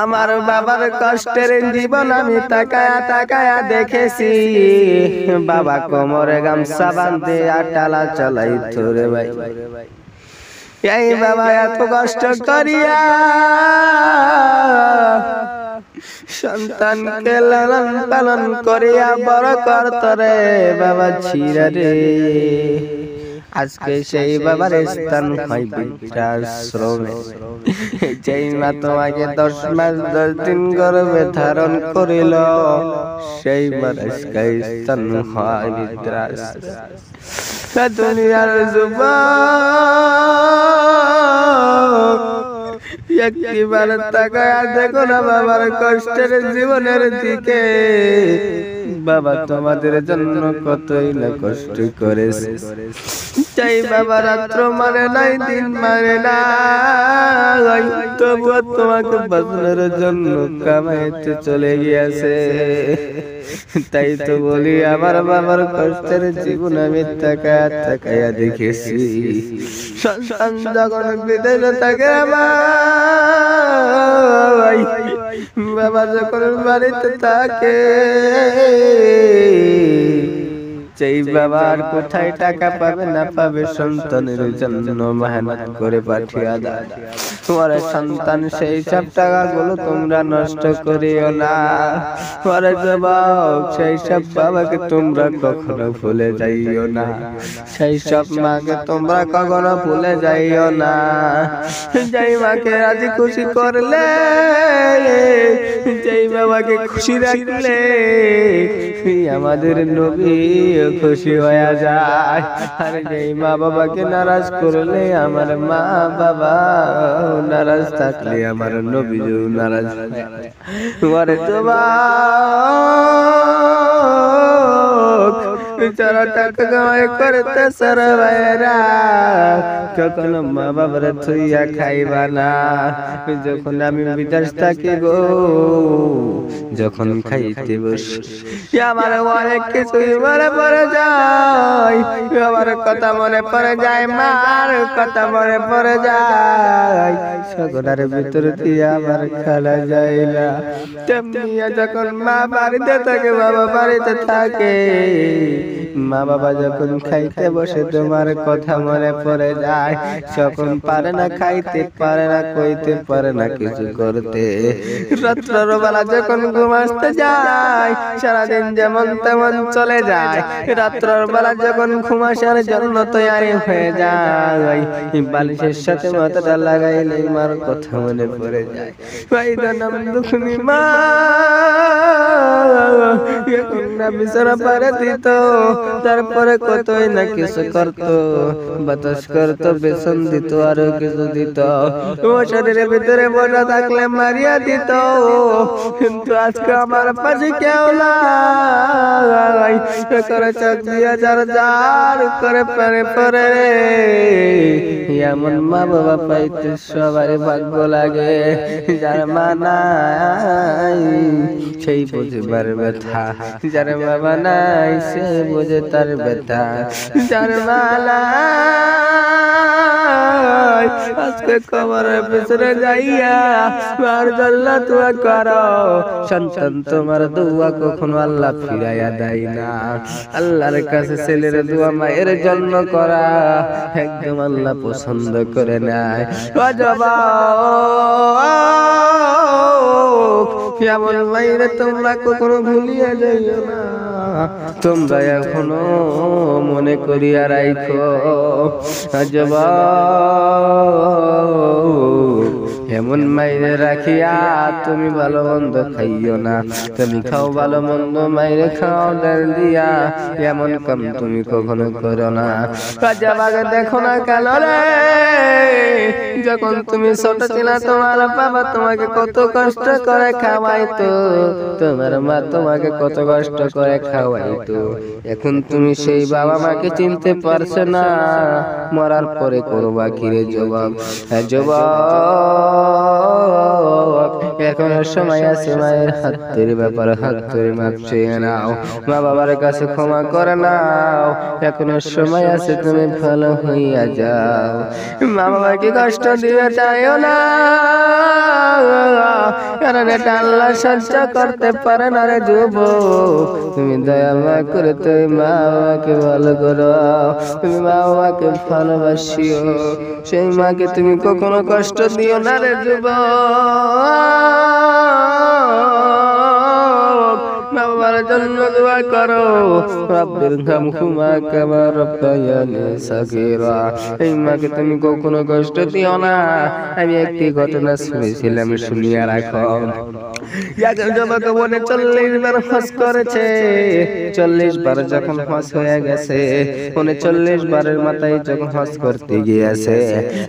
আমার বাবার কষ্টের জীবন আমি তাকায়া তাকায়া দেখেছি। বাবা কোমরে গামছা বাঁধে আটালা চালাইতো রে ভাই। এই বাবা এত কষ্ট করিয়া সন্তানকে লালন পালন করিয়া বড় করত রে বাবা ছিরা রে। আজকে সেই বাবার স্থান হয় বৃদ্ধাশ্রমে। যেই মা তোমাকে 10 মাস 10 দিন গর্ভে ধারণ করিল, সেই মার আজকে স্থান হয় বৃদ্ধাশ্রমে। দুনিয়ার যুবক একটিবার তাকায়া দেখো না বাবার কষ্টের জীবনের দিকে। বাবা তোমাদের জন্য কতই না কষ্ট করেছে। চাই বাবা রাত্র মানে নাই, দিন মানে নাই, তবুও তোমাকে বাঁচানোর জন্য কামাইতে চলে গিয়েছে। তাই তো বলি আমার বাবার কষ্টের জীবন আমি তাকায়া তাকায়া দেখেছি। সন্তান যখন বিদেশে থাকে বাবা যখন বাড়িতে থাকে, সেই বাবা আর কোথায় টাকা পাবে না পাবে সন্তানের জন্য মেহনত করে পাঠিয়ে দেয়। তোমার সন্তান সেই সব টাকাগুলো তোমরা নষ্ট করিও না। তোমার যুবক সেই সব বাবাকে তোমরা কখনো ভুলে যাইও না, সেই সব মাকে তোমরা কখনো ভুলে যাইও না। যেই মাকে রাজি খুশি করলে, যেই বাবাকে খুশি রাখলে আমাদের নবী খুশি হয়ে যায়। আর যেই মা বাবাকে নারাজ করলে, আমার মা বাবা নারাজ থাকলে আমার নবী নারাজ। তোমার যুবক যারা টাকা কামাই করতে সারা ভাইরা কখনো মা বাবার থইয়া খাইবা না। যখন আমি বিদেশ থাকি গো, যখন খাইতে বসি আমার অনেক কিছুই মনে পড়ে যায়। আমার কথা মনে পড়ে যায়, মার কথা মনে পড়ে যায়। সকলের ভিতর দিয়ে আমার খেলা যায় না। তেমনি যখন মা বাড়িতে থাকে, বাবা বাড়িতে থাকে, মা বাবা যখন খাইতে বসে তোমার কথা মনে পড়ে যায়। যখন পারে না খাইতে, পারে না কইতে, পারে না কিছু করতে। রাত্রের বেলা যখন ঘুম আসতে যায়, সারাদিন যেমন তেমন চলে যায়। রাত্রের বেলা যখন ঘুম আসার জন্য তৈরি হয়ে যায়, বালিশের সাথে মাথাটা লাগাইলে মার কথা মনে পড়ে যায়। নাম দুঃখী মা এখন না বিছানা পারে দিত, তারপরে কতই না কিছু করতো, বাতাস করতো, বেসন দিত, আরো কিছু দিত। ও শরীরের ভিতরে বসা থাকলে মারিয়া দিত। কিন্তু আজকে আমার পাশে কেউ নাই, করে চোখ দিয়া যার যার করে পারে পরে। এমন মা বাবা পাইতে সবাই ভাগ্য লাগে। যার মা নাই সেই বুঝবার ব্যথা, যার বাবা নাই সে বুঝে তার ব্যথা। যার মা নাই আজকে কবরের পিছনে যাইয়া আর আল্লাহ দোয়া করো। সন্তান তোমার দোয়া কখনো আল্লাহ ফিরাইয়া দেয় না। আল্লাহর কাছে ছেলের দোয়া মায়ের জন্য করা একদম আল্লাহ পছন্দ করে নেয়। এমন মাইরে তোমরা কখনো ভুলিয়া যাইও না, তোমরা এখনো মনে করিয়া রাখো। এমন মাইরে রাখিয়া তুমি ভালো মন্দ খাইও না। তুমি খাও ভালো মন্দ, মাইরে খাও ডাল দিয়া, এমন কাম তুমি কখনো করো না। দেখো না কেন রে, যখন তুমি ছোট ছিলা তোমার বাবা তোমাকে কত কষ্ট করে খাওয়াইতো, তোমার মা তোমাকে কত কষ্ট করে খাওয়াইতো। এখন তুমি সেই বাবা মাকে চিনতে পারছো না, মরার পরে করবা কি রে জবাব? যুবক এখন সময় আছে, মায়ের হাত ধরে ব্যাপার হাত ধরে মাপ চেয়ে নাও, মা বাবার কাছে ক্ষমা করে নাও। এখনো সময় আছে, তুমি ভালো হইয়া যাও। মা বাবাকে কষ্ট দিতে চাইও না, কারণ এটা আল্লাহ সহ্য করতে পারে না রে যুবক। তুমি দয়া মায়া করে তুমি মা বাবাকে ভালো করো, তুমি মা বাবাকে ভালোবাসিও, সেই মাকে তুমি কখনো কষ্ট দিও না রে যুবক। মা বাবার জন্য দোয়া করো, রব্বির হামহুমা কামা রাব্বায়ানি সাগীরা। এই মাকে তুমি কখনো কষ্ট দিও না। আমি একটি ঘটনা শুনেছিলাম, শুনিয়া রাখো। একজন যুবক বনে 40 বার হজ করেছে। 40 বার যখন হজ হয়ে গেছে, 39 বারের মাথায় যখন হজ করতে গিয়েছে,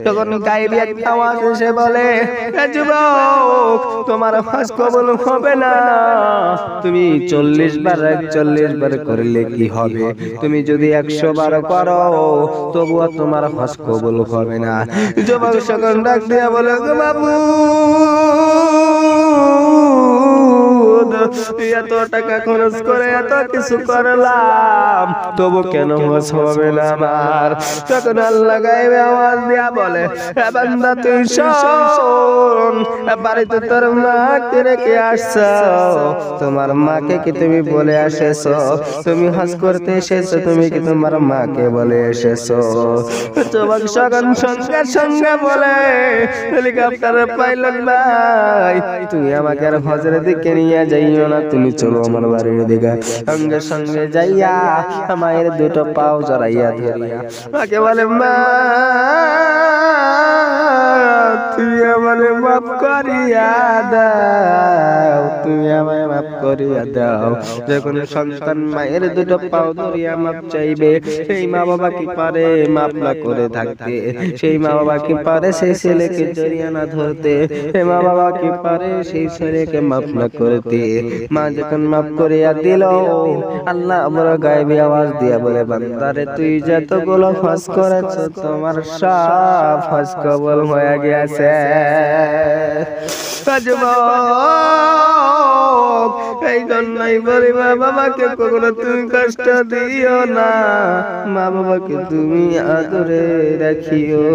তখন গায়েবী একটা আওয়াজ এসে বলে, এ যুবক, তোমার হজ কবুল হবে না। তুমি 40 বার 41 বার করলে কি হবে? তুমি যদি 100 বার করো তবুও তোমার হজ কবুল হবে না। যুবক সকল ডাক দিয়া বলে, বাবু, এত টাকা খরচ করে এত কিছু করলাম, তবু কেন হজ হবে না আমার? তখন আল্লাহ গায়েবে আওয়াজ দিয়া বলে, এ বান্দা, তুই শোন, বাড়িতে তোর মাকে রেখে আসছো, তোমার মাকে কি তুমি বলে এসেছো তুমি হজ করতে এসেছো? তুমি কি তোমার মাকে বলে এসেছো? যুবক সকল সঙ্গে সঙ্গে বলে, হেলিকপ্টারের পাইলট ভাই, তুমি আমাকে আর হজের দিকে নিয়ে যাইও না, তুমি চলো আমার বাড়ির দিকে। সঙ্গে সঙ্গে যাইয়া মায়ের দুটো পাও জড়াইয়া ধরিয়া মাকে বলে, মা, তুমি আমারে মাফ করিয়া দাও, তুমি আমায় মাফ করিয়া দাও। যখন সন্তান মায়ের দুটো পাও ধরিয়া মাপ চাইবে, সেই মা বাবা কি পারে মাপ না করে থাকতে? সেই মা বাবা কি পারে সেই ছেলেকে জরিমানা ধরতে? সেই মা বাবা কি পারে সেই ছেলেকে মাফ না করতে? মা যখন মাফ করিয়া দিল, আল্লাহ বড় গায়েবী আওয়াজ দিয়া বলে, বান্দারে, তুই যতগুলো হজ করেছ তোমার সব হজ কবুল হয়ে গেছে। এই জন্যই বলি, মা বাবাকে কখনো তুমি কষ্ট দিও না, মা বাবাকে তুমি আদরে রাখিও।